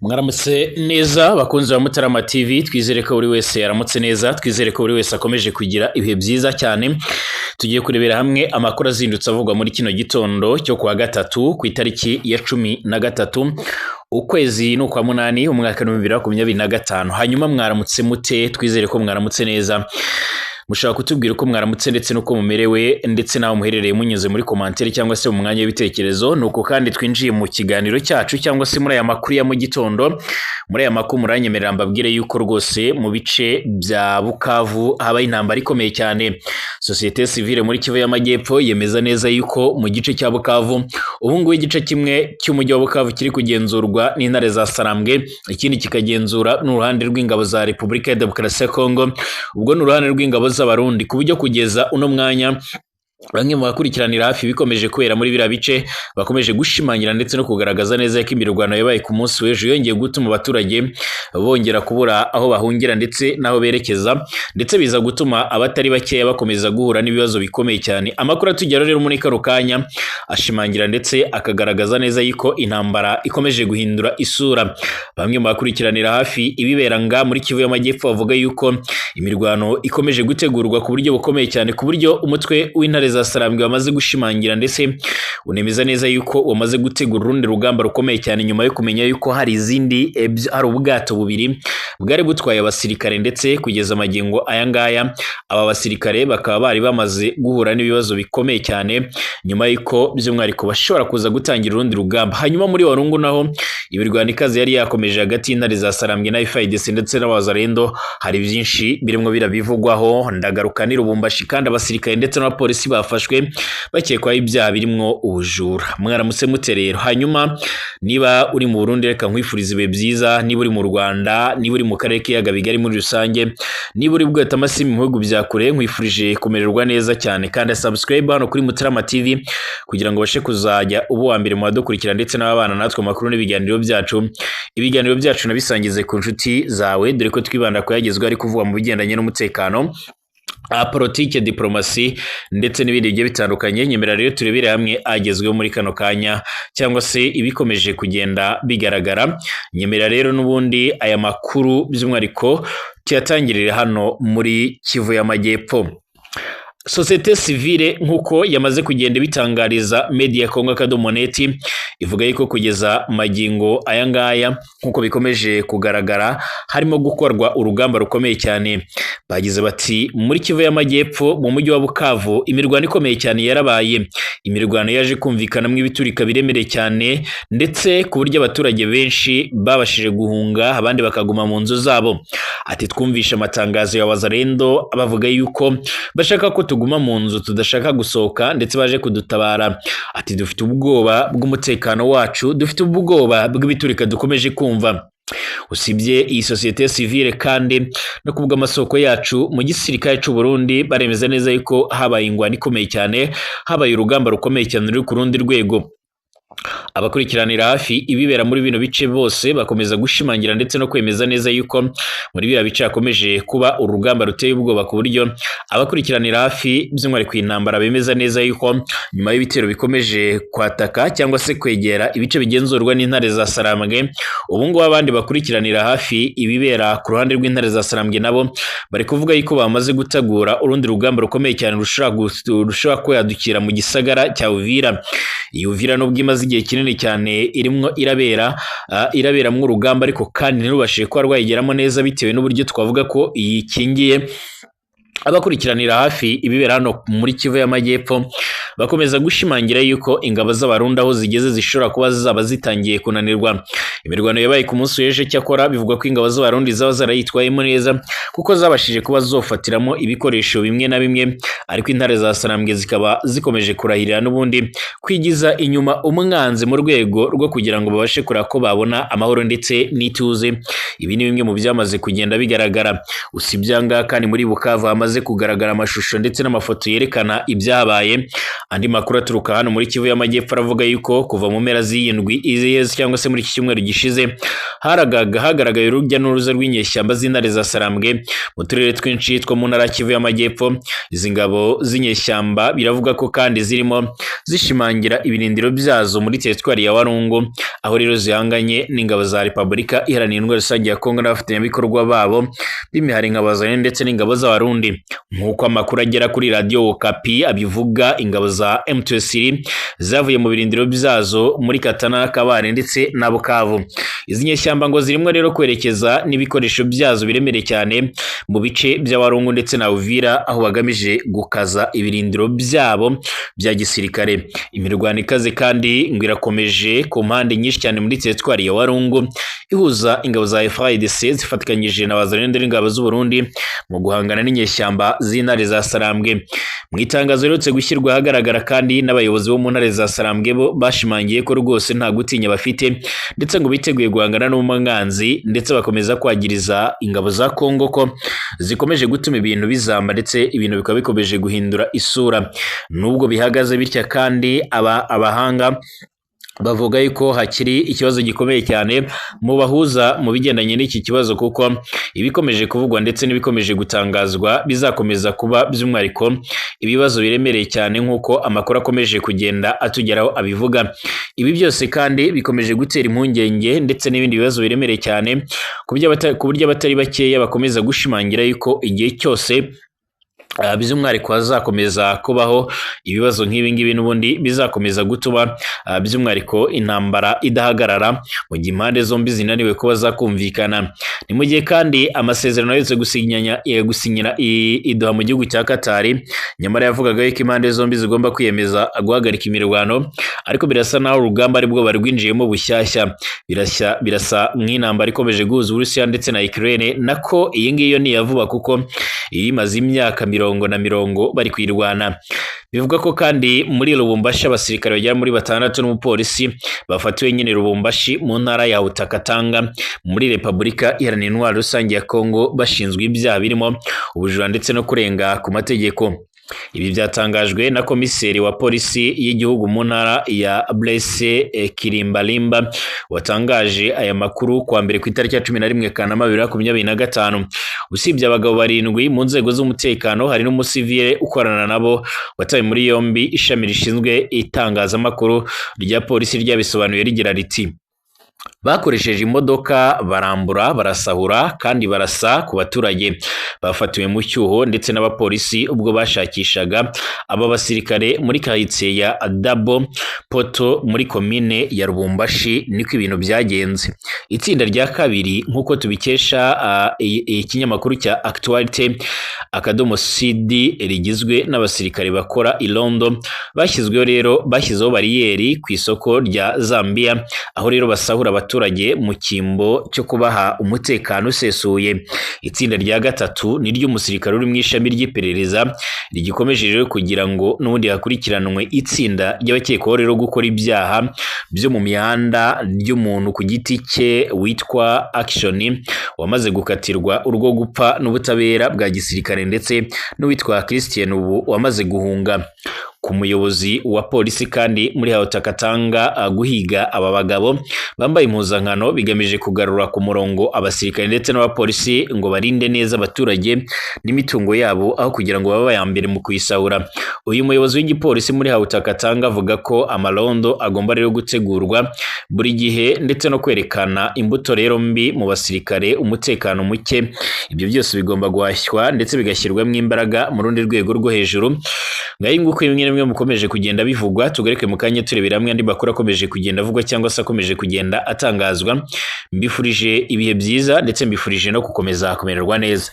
Mwaramutse neza bakunzi ba Mutarama TV, twizere ko buri wese yaramutse neza, twizere ko buri wese akomeje kugira ibihe byiza cyane. Tugiye kurebera hamwe amakuru azindutse avugwa muri kino gitondo cyo kuwa gatatu ku itariki ya 13 ukwezi no kwa munani umwaka wa 2025. Hanyuma mwaramutse mute? Twizere ko mwaramutse neza. Mushaka kutubwira uko mwaramutse ndetse nuko mumerewe ndetse naho muherereye munyuze muri commentaire cyangwa se mu mwanya w'ibitekerezo. Nuko kandi twinjiye mu kiganiro cyacu cyangwa se muri aya makuru ya mu gitondo. Muri aya makuru muranyemerera mbabwire yuko rwose mu bice bya Bukavu habaye intambara ikomeye cyane. Societe civile muri Kivu y'Amajyepfo yemeza neza yuko mu gice cya Bukavu ubu ngubu igice kimwe cy'umujyi wa Bukavu kiri kugenzurwa n'intare za Sarambwe, ikindi kikagenzura n'uruhande rw'ingabo za Repubulika ya Demokarasi ya Kongo, ubwo n'uruhande rw'ingabo z'abarundi, ku buryo kugeza uno mwanya bamwe mu bakurikiranira hafi bikomeje kwera muri bira bice bakomeje gushimangira ndetse no kugaragaza neza ko imirwano yabaye ku munsi w'ejo yongeye gutuma abaturage bongera kubura aho bahungira ndetse naho berekeza, ndetse biza gutuma abatari bakeya bakomeza guhura n'ibibazo bikomeye cyane. Amakuru atugera rero muri kano kanya ashimangira ndetse akagaragaza neza yuko intambara ikomeje guhindura isura. Bamwe mu bakurikiranira hafi ibiberanga muri Kivu y'Amajyepfo bavuga yuko imirwano ikomeje gutegurwa ku buryo bukomeye cyane, ku buryo umutwe w'intare za Sarambwe bamaze gushimangira ndetse unemeza neza yuko wamaze gutegura urundi rugamba rukomeye cyane, nyuma yo kumenya yuko hari ubwato bubiri bwari butwaye abasirikare, ndetse kugeza magingo aya ngaya aba basirikare bakaba bari bamaze guhura n'ibibazo bikomeye cyane, nyuma yuko by'umwihariko bashobora kuza gutangira urundi rugamba. Hanyuma muri Warungu naho imirwano ikaze yari yakomeje hagati y'intare za Sarambwe na FARDC ndetse n'abazarendo, hari byinshi birimo birabivugwaho. Ndagaruka ni Lubumbashi kandi abasirikare ndetse n'abapolisi bafashwe bakekwaho ibyaha birimo ubujura. Mwaramutse mute rero? Hanyuma niba uri mu Burundi reka nkwifuriza ibihe byiza, niba uri mu Rwanda, niba uri mu karere k'iyaga bigari muri rusange, niba uri bwata amasimu mu bihugu bya kure, nkwifurije kumererwa neza cyane. Kandi subscribe hano kuri Mutarama TV kugira ngo bashe kuzajya ubu wa mbere mu badukurikira ndetse n'abana natwe amakuru n'ibiganiro byacu. Ibiganiro byacu nabisangize ku nshuti zawe, dore ko twibanda ku yagezweho ari kuvuga mu bigendanye n'umutekano, politike, diplomasi ndetse n'ibindi bigiye bitandukanye. Nyemera rero turebere hamwe agezweho muri kano kanya cyangwa se ibikomeje kugenda bigaragara. Nyemera rero n'ubundi aya makuru by'umwihariko tuyatangirire hano muri Kivu y'Amajyepfo. Societe civile nkuko yamaze kugenda bitangariza Media Congo Kadomoneti ivuga yuko kugeza magingo aya ngaya nkuko bikomeje kugaragara harimo gukorwa urugamba rukomeye cyane. Bagize bati muri Kivu y'Amajyepfo mu mujyi wa Bukavu imirwano ikomeye cyane yarabaye. Imirwano yaje kumvikanamo ibiturika biremereye cyane, ndetse ku buryo abaturage benshi babashije guhunga abandi bakaguma mu nzu zabo. Ati twumvisha amatangazo ya wazarendo abavuga yuko bashaka ko tuguma mu nzu tudashaka gusohoka, ndetse baje kudutabara. Ati dufite ubwoba bw'umutekano wacu, dufite ubwoba bw'ibiturika dukomeje kumva. Usibye iyi societe civile kandi no kubwa amasoko yacu mu gisirikare cy'u Burundi baremeza neza yuko habaye ingwano ikomeye cyane, habaye urugamba rukomeye cyane ruri ku rundi rwego. Abakurikiranira hafi ibibera muri bino bice bose bakomeza gushimangira ndetse no kwemeza neza yuko muri bira bice hakomeje kuba urugamba ruteye ubwoba, ku buryo abakurikiranira hafi by'umwihariko intambara bemeza neza yuko nyuma y'ibitero bikomeje kwataka cyangwa se kwegera ibice bigenzurwa n'intare za Sarambwe, ubu ngubu abandi bakurikiranira hafi ibibera ku ruhande rw'intare za Sarambwe nabo bari kuvuga yuko bamaze gutegura urundi rugamba rukomeye cyane rushobora kuyadukira mu gisagara cya Uvira. Iyi Uvira nubwo imaze igihe kinini cyane irimo iraberamwo urugamba, ariko kandi ntirubashe kuba rwayigeramo neza bitewe n'uburyo twavuga ko iyikingiye. Abakurikiranira hafi ibibera hano muri Kivu y'Amajyepfo bakomeza gushimangira yuko ingabo z'abarundi aho zigeze zishobora kuba zaba zitangiye kunanirwa. Imirwano yabaye ku munsi w'ejo, cyakora bivugwa ko ingabo z'abarundi zaba zarayitwayemo neza kuko zabashije kuba zofatiramo ibikoresho bimwe na bimwe, ariko intare za Sarambwe zikaba zikomeje kurahirira n'ubundi kwigiza inyuma umwanzi mu rwego rwo kugira ngo babashe kureba ko babona amahoro ndetse n'ituze. Ibi ni bimwe mu byamaze kugenda bigaragara. Usibye anga kandi muri Bukavu hamaze kugaragara amashusho ndetse n'amafoto yerekana ibyabaye. Andi makuru aturuka hano muri Kivu y'Amajyepfo aravuga yuko kuva mu mpera z'iyindwi cyangwa se muri iki cyumweru gishize hagaragaye urujya n'uruza rw'inyeshyamba z'intare za Sarambwe mu turere twinshi two mu ntara Kivu y'Amajyepfo. Izi ngabo z'inyeshyamba biravuga ko kandi zirimo zishimangira ibirindiro byazo muri teritwari ya Walungu, aho rero zihanganye n'ingabo za Repubulika Iharanira Intwaro Rusange ya Kongo n'abafatanyabikorwa babo b'imihari nka Bazanye ndetse n'ingabo z'Abarundi. Nk'uko amakuru agera kuri Radio Okapi abivuga, ingabo za M23 zavuye mu birindiro byazo muri Katana, Kabare ndetse na Bukavu. Izi nyeshyamba ngo zirimo rero kwerekeza n'ibikoresho byazo biremereye cyane mu bice bya Walungu ndetse na Uvira, aho bagamije gukaza ibirindiro byabo bya gisirikare. Imirwano ikaze kandi ngo irakomeje ku mpande nyinshi cyane muri teritwari ya Walungu, ihuza ingabo za FARDC zifatikanyije na Bazalendo n'ingabo z'u Burundi mu guhangana n'inyeshyamba z'intare za Sarambwe. Mu itangazo riherutse gushyirwa ahagaragara kandi n'abayobozi bo mu ntare za Sarambwe bo bashimangiye ko rwose nta gutinya bafite ndetse ngo biteguye guhangana n'umwanzi, ndetse bakomeza kwagiriza ingabo za Kongo ko zikomeje gutuma ibintu bizamba ndetse ibintu bikaba bikomeje guhindura isura. Nubwo bihagaze bitya kandi abahanga bavuga yuko hakiri ikibazo gikomeye cyane mu bahuza mu bigendanye n'iki kibazo, kuko ibikomeje kuvugwa ndetse n'ibikomeje gutangazwa bizakomeza kuba by'umwihariko ibibazo biremereye cyane nk'uko amakuru akomeje kugenda atugeraho abivuga. Ibi byose kandi bikomeje gutera impungenge ndetse n'ibindi bibazo biremereye cyane ku buryo abatari bakeya bakomeza gushimangira yuko igihe cyose by'umwihariko hazakomeza kubaho ibibazo nk'ibi ngibi n'ubundi bizakomeza gutuma by'umwihariko intambara idahagarara mu gihe impande zombi zinaniwe kuba zakumvikana. Ni mu gihe kandi amasezerano yose gusinyira idoha mu gihugu cya Katari, nyamara yavugaga yuko impande zombi zigomba kwiyemeza guhagarika imirwano, ariko birasa naho urugamba aribwo bari rwinjiyemo bushyashya. Birasa nk'intambara ikomeje guhuza Uburusiya ndetse na Ukraine, nako iyi ngiyo ni iya vuba kuko imaze imyaka mirongo bari kwirwana. Bivuga ko kandi muri Lubumbashi abasirikare bagera muri 6 n'umupolisi bafatiwe nyine Lubumbashi mu ntara ya Haut-Katanga muri Repubulika Iharanira Intwaro Rusange ya Kongo, bashinzwe ibyaha birimo ubujura ndetse no kurenga ku mategeko. Ibi byatangajwe na komiseri wa polisi y'igihugu mu ntara ya Blaise Kirimbalimba, watangaje aya makuru kwa mbere ku itariki ya 11 Kanama 2025. Usibye abagabo 7 mu nzego z'umutekano, hari n'umusivile ukorana nabo watawe muri yombi. Ishami rishinzwe itangazamakuru rya polisi ryabisobanuye rigira riti: bakoresheje imodoka, barambura, barasahura kandi barasa ku baturage. Bafatiwe mu cyuho ndetse n'abapolisi ubwo bashakishaga aba basirikare muri quartier ya Dabo Poto muri komine ya Lubumbashi. Niko ibintu byagenze. Itsinda rya kabiri nk'uko tubikesha ikinyamakuru cya Actualité CD rigizwe n'abasirikare bakora irondo bashyizeho bariyeri ku isoko rya Zambia, aho rero basahura abaturage mu kimbo cyo kubaha umutekano usesuye. Itsinda rya gatatu ni ry'umusirikare uri mu ishami ry'iperereza rigikomeje rero kugira ngo n'ubundi hakurikiranwe itsinda ry'abakekwaho rero gukora ibyaha byo mu mihanda ry'umuntu ku giti cye witwa Action, wamaze gukatirwa urwo gupfa n'ubutabera bwa gisirikare, ndetse n'uwitwa Christian ubu wamaze guhunga. Ku muyobozi wa polisi kandi muri Haut-Katanga guhiga aba bagabo bambaye impuzankano bigamije kugarura ku murongo abasirikare ndetse n'abapolisi ngo barinde neza abaturage n'imitungo yabo, aho kugira ngo babe bayambere mu kuyisahura. Uyu muyobozi w'igipolisi muri Haut-Katanga avuga ko amarondo agomba rero gutegurwa buri gihe ndetse no kwerekana imbuto rero mbi mu basirikare, umutekano muke. Ibyo byose bigomba guhashywa ndetse bigashyirwamo imbaraga mu rundi rwego rwo hejuru. Ngaho nguko bimwe mukomeje kugenda bivugwa, tugareke mu kanya turebera hamwe andi makuru akomeje kugenda avugwa cyangwa se akomeje kugenda atangazwa. Mbifurije ibihe byiza ndetse mbifurije no gukomeza kumererwa neza.